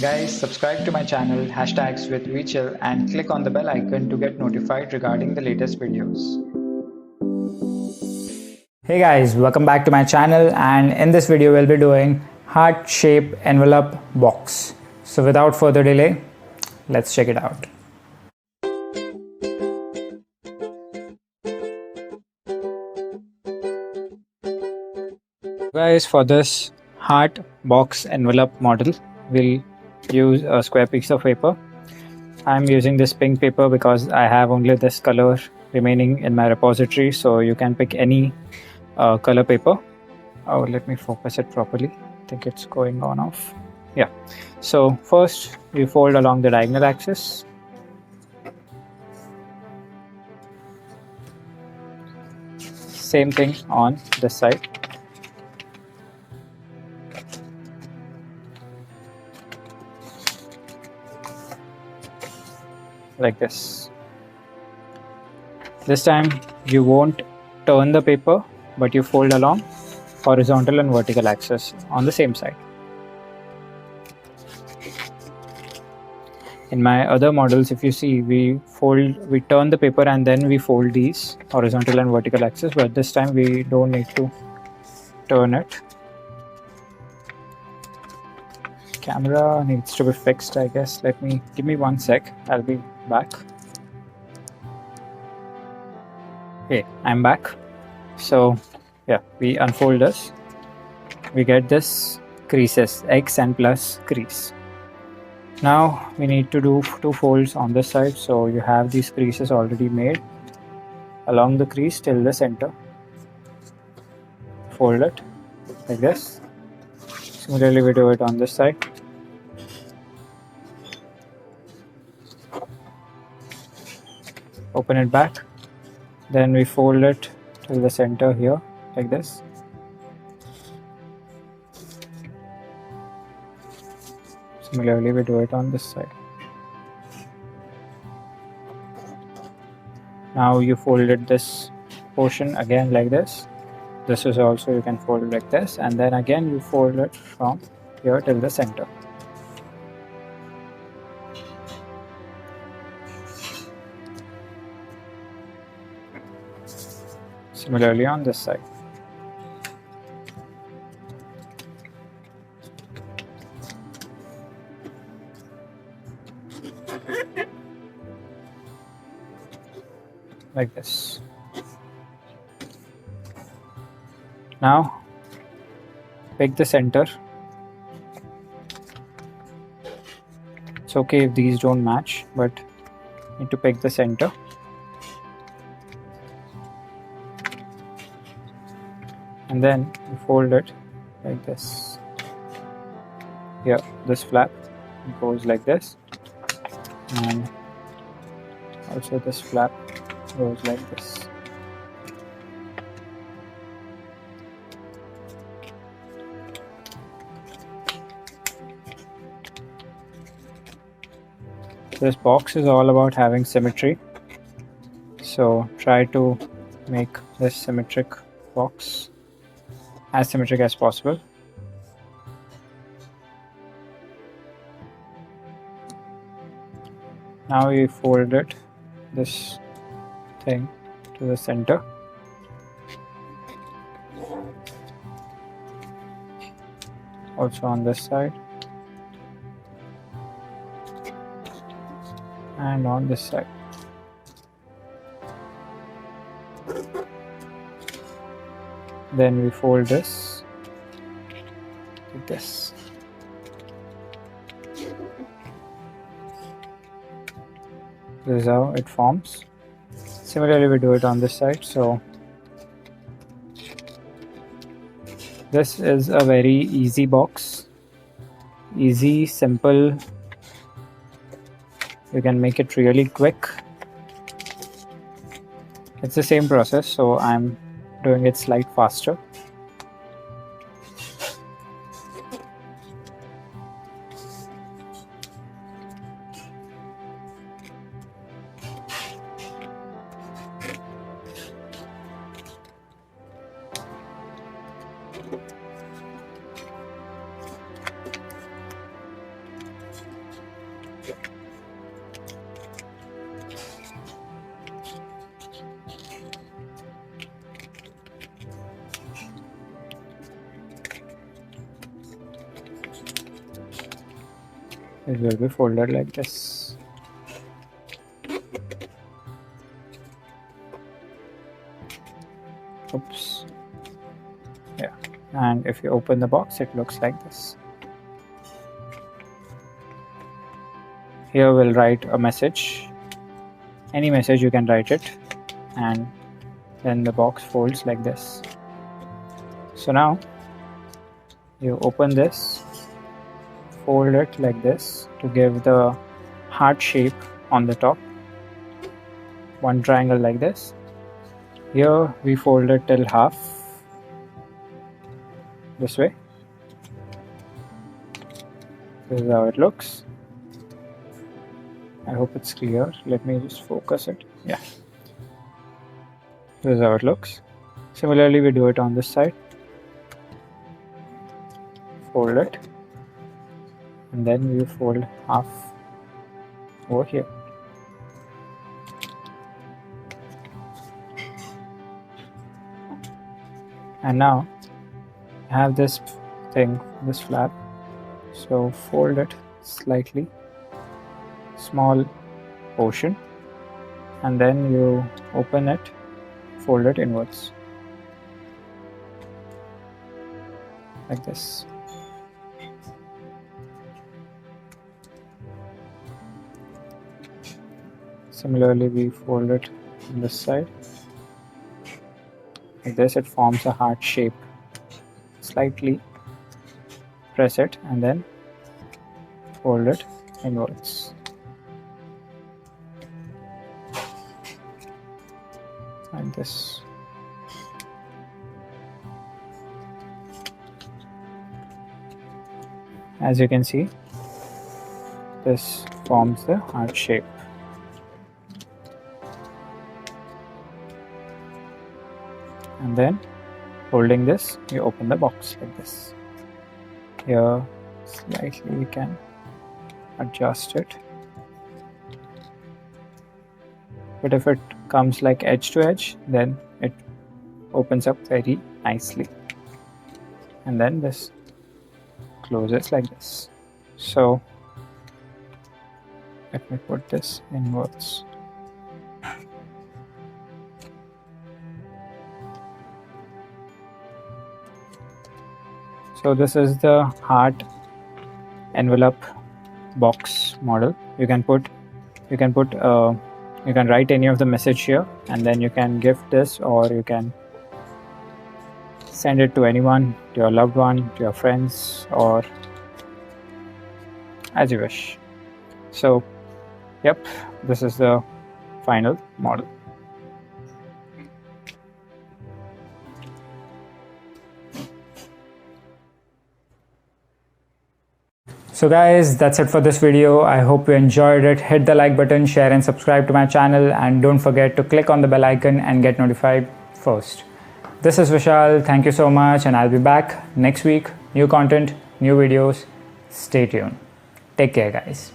Guys, subscribe to my channel hashtags with VChill and click on the bell icon to get notified regarding the latest videos. Hey guys, welcome back to my channel, and in this video we'll be doing heart shape envelope box. So without further delay, let's check it out. Guys, for this heart box envelope model, we'll use a square piece of paper. I'm using this pink paper because I have only this color remaining in my repository, so you can pick any color paper. Oh, let me focus it properly. I think it's going on off. Yeah. So first we fold along the diagonal axis. Same thing on this side. Like this. This time you won't turn the paper, but you fold along horizontal and vertical axis on the same side. In my other models, if you see, we turn the paper and then we fold these horizontal and vertical axis, but this time we don't need to turn it. Camera needs to be fixed, I guess. Give me 1 sec. I'll be back. Okay, I'm back. So yeah, we unfold this. We get this creases, X and plus crease. Now we need to do 2 folds on this side, so you have these creases already made along the crease till the center. Fold it like this. Similarly, we do it on this side. Open it back. Then we fold it till the center here, like this. Similarly, we do it on this side. Now you folded this portion again like this. This is also, you can fold it like this, and then again you fold it from here till the center. Similarly on this side. Like this. Now pick the center. It's okay if these don't match, but need to pick the center. And then you fold it like this. Here, this flap goes like this, and also this flap goes like this. This box is all about having symmetry, so try to make this symmetric box as symmetric as possible. Now we fold it, this thing, to the center. Also on this side. And on this side. Then we fold this like this. This is how it forms. Similarly, we do it on this side. So this is a very easy box. Easy, simple. You can make it really quick. It's the same process, so I'm doing it slightly faster. It will be folded like this. Oops. Yeah. And if you open the box, it looks like this. Here we'll write a message. Any message you can write it, and then the box folds like this. So now you open this, fold it like this to give the heart shape on the top. One triangle like this. Here we fold it till half, this way. This is how it looks. I hope it's clear. Let me just focus it. Yeah. This is how it looks. Similarly, we do it on this side. Fold it. And then we fold half over here. And now I have this thing, this flap. So fold it slightly, small portion, and then you open it, fold it inwards like this. Similarly, we fold it on this side like this. It forms a heart shape. Slightly press it and then fold it inwards like this. As you can see, this forms the heart shape. And then holding this, you open the box like this. Here slightly we can adjust it, but if it comes like edge to edge, then it opens up very nicely, and then this closes like this. So let me put this inwards. So this is the heart envelope box model. You can write any of the message here, and then you can gift this, or you can send it to anyone, to your loved one, to your friends, or as you wish. So yep, this is the final model. So guys, that's it for this video. I hope you enjoyed it. Hit the like button, share and subscribe to my channel, and don't forget to click on the bell icon and get notified first. This is Vishal. Thank you so much, and I'll be back next week. New content, new videos. Stay tuned. Take care, guys.